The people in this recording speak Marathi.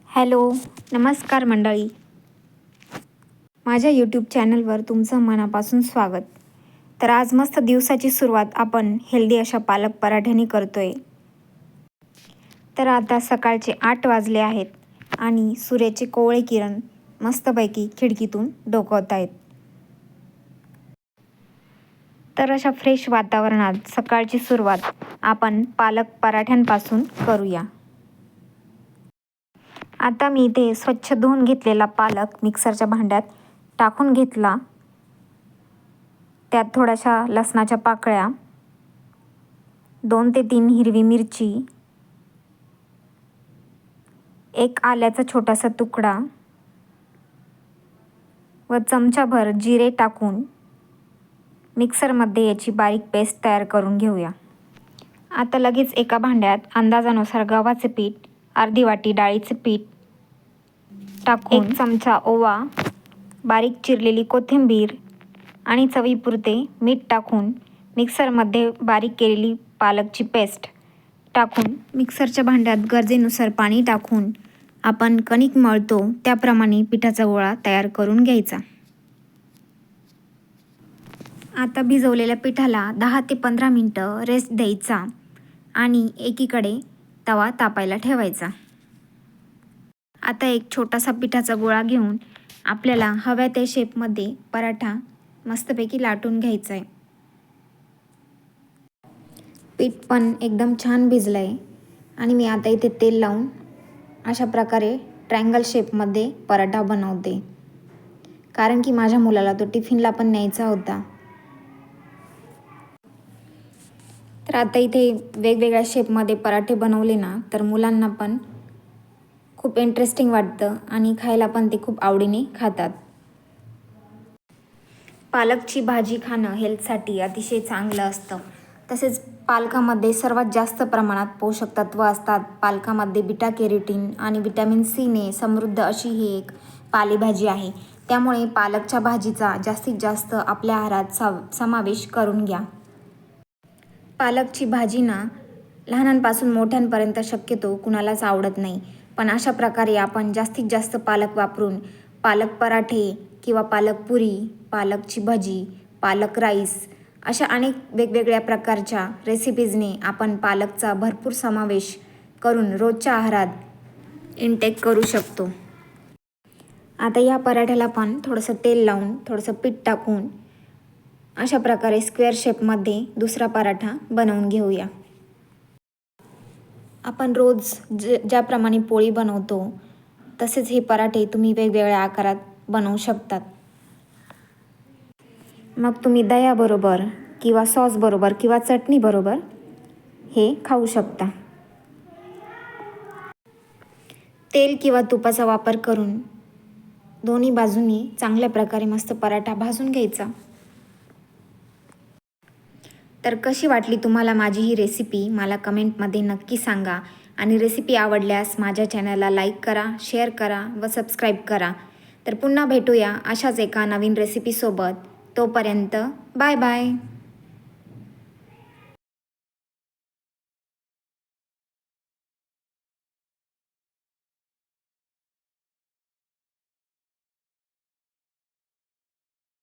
हॅलो, नमस्कार मंडळी. माझ्या यूट्यूब चॅनलवर तुमचं मनापासून स्वागत. तर आज मस्त दिवसाची सुरुवात आपण हेल्दी अशा पालक पराठ्यांनी करतोय. तर आता सकाळचे 8 वाजले आहेत आणि सूर्याचे कोवळे किरण मस्तपैकी खिडकीतून डोकावत आहेत. तर अशा फ्रेश वातावरणात सकाळची सुरुवात आपण पालक पराठ्यांपासून करूया. आता मी इथे स्वच्छ धुवून घेतलेला पालक मिक्सरच्या भांड्यात टाकून घेतला. त्यात थोड्याशा लसणाच्या पाकळ्या, 2 ते 3 हिरवी मिरची, 1 आल्याचा छोटासा तुकडा व चमचाभर जिरे टाकून मिक्सरमध्ये याची बारीक पेस्ट तयार करून घेऊया. आता लगेच एका भांड्यात अंदाजानुसार गव्हाचे पीठ, अर्धी वाटी डाळीचे पीठ टाकून 1 चमचा ओवा, बारीक चिरलेली कोथिंबीर आणि चवीपुरते मीठ टाकून मिक्सरमध्ये बारीक केलेली पालकची पेस्ट टाकून मिक्सरच्या भांड्यात गरजेनुसार पाणी टाकून आपण कणिक मळतो त्याप्रमाणे पिठाचा गोळा तयार करून घ्यायचा. आता भिजवलेल्या पिठाला 10 ते 15 मिनटं रेस्ट द्यायचा आणि एकीकडे तवा तापायला ठेवायचा. आता एक छोटासा पिठाचा गोळा घेऊन आपल्याला हव्या त्या शेपमध्ये पराठा मस्तपैकी लाटून घ्यायचा आहे. पीठ पण एकदम छान भिजलं आहे आणि मी आता इथे तेल लावून अशा प्रकारे ट्रायंगल शेपमध्ये पराठा बनवते, कारण की माझ्या मुलाला तो टिफिनला पण न्यायचा होता. तर आता इथे वेगवेगळ्या शेपमध्ये पराठे बनवले ना तर मुलांना पण खूप इंटरेस्टिंग वाटतं आणि खायला पण ते खूप आवडीने खातात. पालकची भाजी खाणं हेल्थसाठी अतिशय चांगलं असतं. तसेच पालकामध्ये सर्वात जास्त प्रमाणात पोषक तत्व असतात. पालकामध्ये बीटा कॅरोटीन आणि व्हिटॅमिन सीने समृद्ध अशी ही एक पालेभाजी आहे. त्यामुळे पालकच्या भाजीचा जास्तीत जास्त आपल्या आहारात समावेश करून घ्या. पालकची भाजी ना लहानांपासून मोठ्यांपर्यंत शक्यतो कुणालाच आवडत नाही, पण अशा प्रकारे आपण जास्तीत जास्त पालक वापरून पालक पराठे किंवा पालक पुरी, पालकची भजी, पालक राईस अशा अनेक वेगवेगळ्या प्रकारच्या रेसिपीजने आपण पालकचा भरपूर समावेश करून रोजच्या आहारात इनटेक करू शकतो. आता या पराठ्याला पण थोडंसं तेल लावून थोडंसं पीठ टाकून अशा प्रकारे स्क्वेअर शेपमध्ये दुसरा पराठा बनवून घेऊया. आपण रोज ज्याप्रमाणे पोळी बनवतो तसेच हे पराठे तुम्ही वेगवेगळ्या आकारात बनवू शकतात. मग तुम्ही दह्याबरोबर किंवा सॉसबरोबर किंवा चटणीबरोबर हे खाऊ शकता. तेल किंवा तुपाचा वापर करून दोन्ही बाजूंनी चांगल्या प्रकारे मस्त पराठा भाजून घ्यायचा. तर कशी वाटली तुम्हाला माझी ही रेसिपी मला कमेंटमध्ये नक्की सांगा आणि रेसिपी आवडल्यास माझ्या चॅनलला लाईक करा, शेअर करा व सबस्क्राईब करा. तर पुन्हा भेटूया अशाच एका नवीन रेसिपीसोबत. तोपर्यंत बाय बाय.